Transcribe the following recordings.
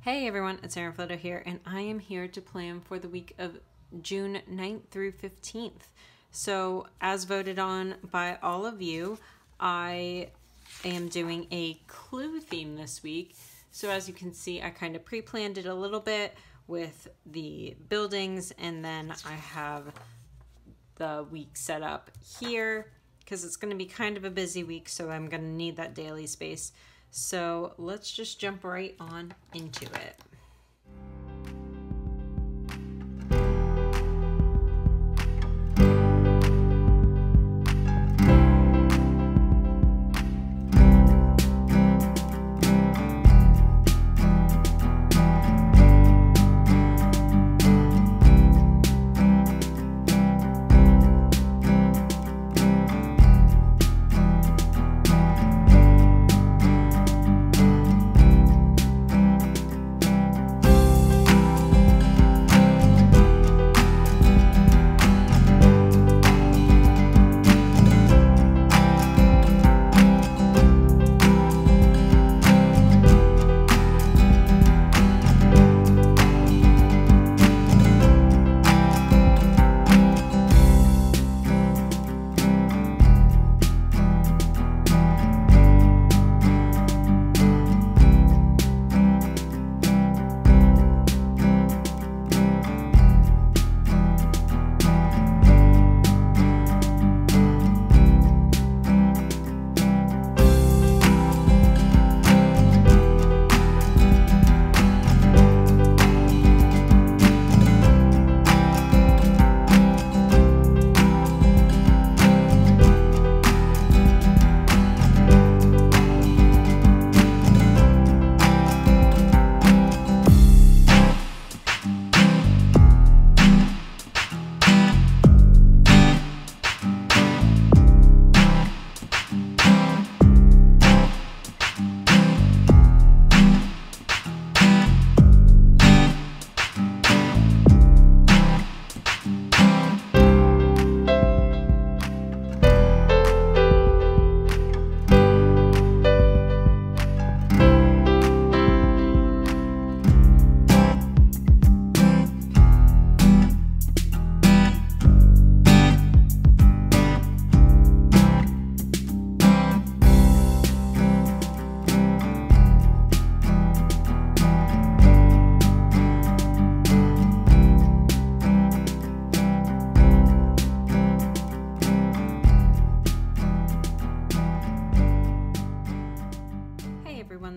Hey everyone, it's Erin Floto here, and I am here to plan for the week of June 9th through 15th. So, as voted on by all of you, I am doing a clue theme this week. So as you can see, I kind of pre-planned it a little bit with the buildings, and then I have the week set up here because it's going to be kind of a busy week, so I'm going to need that daily space. So let's just jump right on into it.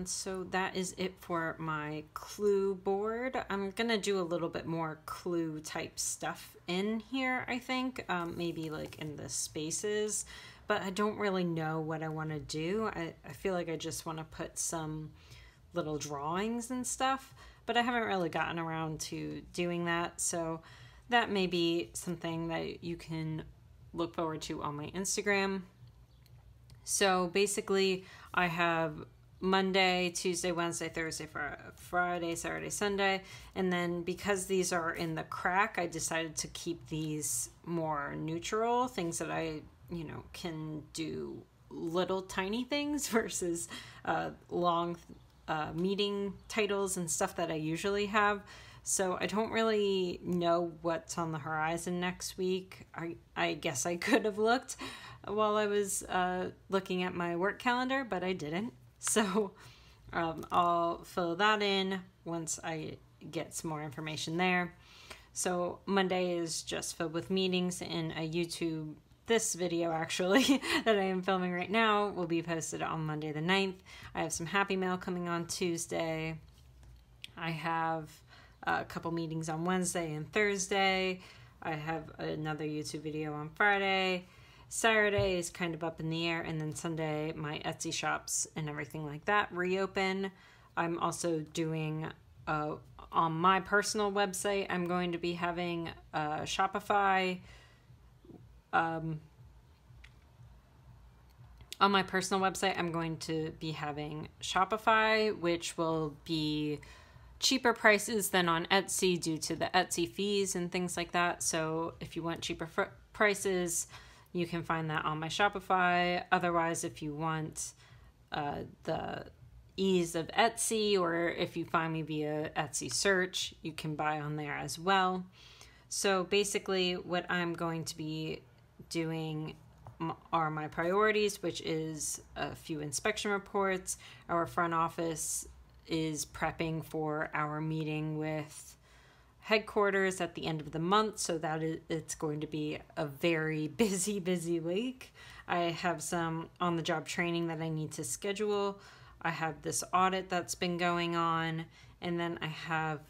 So that is it for my clue board. I'm gonna do a little bit more clue type stuff in here, I think, maybe like in the spaces, but I don't really know what I want to do. I feel like I just want to put some little drawings and stuff, but I haven't really gotten around to doing that, so that may be something that you can look forward to on my Instagram. So basically I have Monday, Tuesday, Wednesday, Thursday, Friday, Saturday, Sunday. And then because these are in the crack, I decided to keep these more neutral, things that I, can do little tiny things versus long meeting titles and stuff that I usually have. So I don't really know what's on the horizon next week. I guess I could have looked while I was looking at my work calendar, but I didn't. So I'll fill that in once I get some more information there. So Monday is just filled with meetings and a YouTube. This video actually that I am filming right now will be posted on Monday the 9th. I have some happy mail coming on Tuesday. I have a couple meetings on Wednesday and Thursday. I have another YouTube video on Friday. Saturday is kind of up in the air, and then Sunday my Etsy shops and everything like that reopen. I'm also doing on my personal website, I'm going to be having Shopify. On my personal website, I'm going to be having Shopify, which will be cheaper prices than on Etsy due to the Etsy fees and things like that. So if you want cheaper prices, you can find that on my Shopify. Otherwise, if you want the ease of Etsy, or if you find me via Etsy search, you can buy on there as well. So basically what I'm going to be doing are my priorities, which is a few inspection reports. Our front office is prepping for our meeting with headquarters at the end of the month, so that it's going to be a very busy week. I have some on-the-job training that I need to schedule. I have this audit that's been going on, and then I have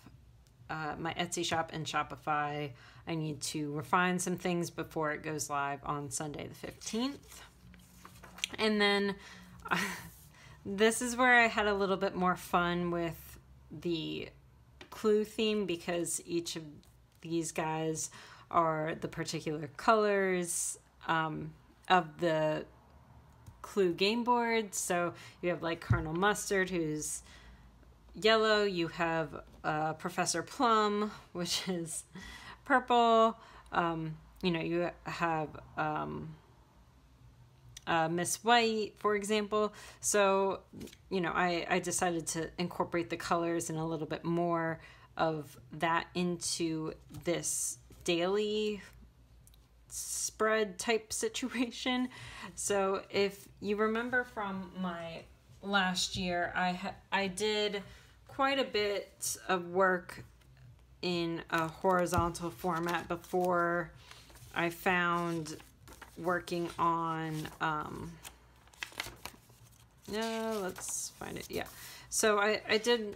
my Etsy shop and Shopify. I need to refine some things before it goes live on Sunday the 15th. And then this is where I had a little bit more fun with the clue theme, because each of these guys are the particular colors of the clue game board. So you have like Colonel Mustard, who's yellow. You have Professor Plum, which is purple. You have Miss White, for example. So, I decided to incorporate the colors and a little bit more of that into this daily spread type situation. So if you remember from my last year, I did quite a bit of work in a horizontal format before I found working on let's find it. Yeah, so I did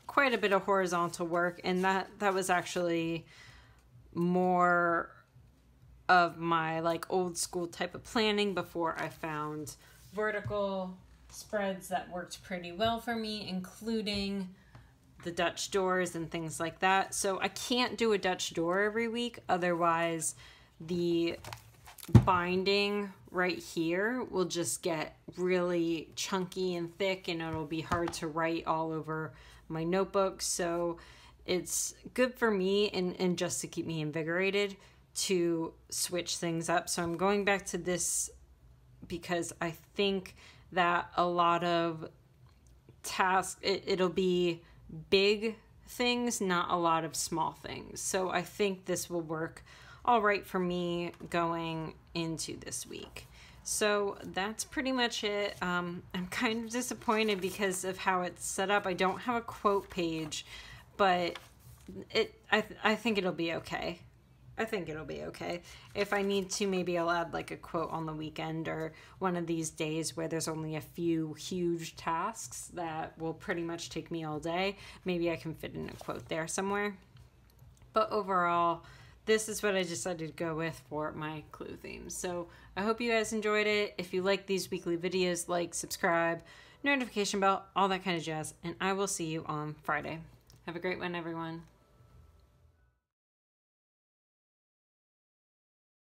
quite a bit of horizontal work, and that was actually more of my like old school type of planning before I found vertical spreads that worked pretty well for me, including the Dutch doors and things like that. So I can't do a Dutch door every week, otherwise the binding right here will just get really chunky and thick, and it'll be hard to write all over my notebook. So it's good for me and just to keep me invigorated to switch things up. So I'm going back to this because I think that a lot of tasks, it'll be big things, not a lot of small things. So I think this will work all right for me going into this week. So that's pretty much it. I'm kind of disappointed because of how it's set up. I don't have a quote page, but I think it'll be okay. I think it'll be okay. If I need to, maybe I'll add like a quote on the weekend or one of these days where there's only a few huge tasks that will pretty much take me all day. Maybe I can fit in a quote there somewhere. But overall, this is what I decided to go with for my clue themes. So I hope you guys enjoyed it. If you like these weekly videos, like, subscribe, notification bell, all that kind of jazz. And I will see you on Friday. Have a great one, everyone.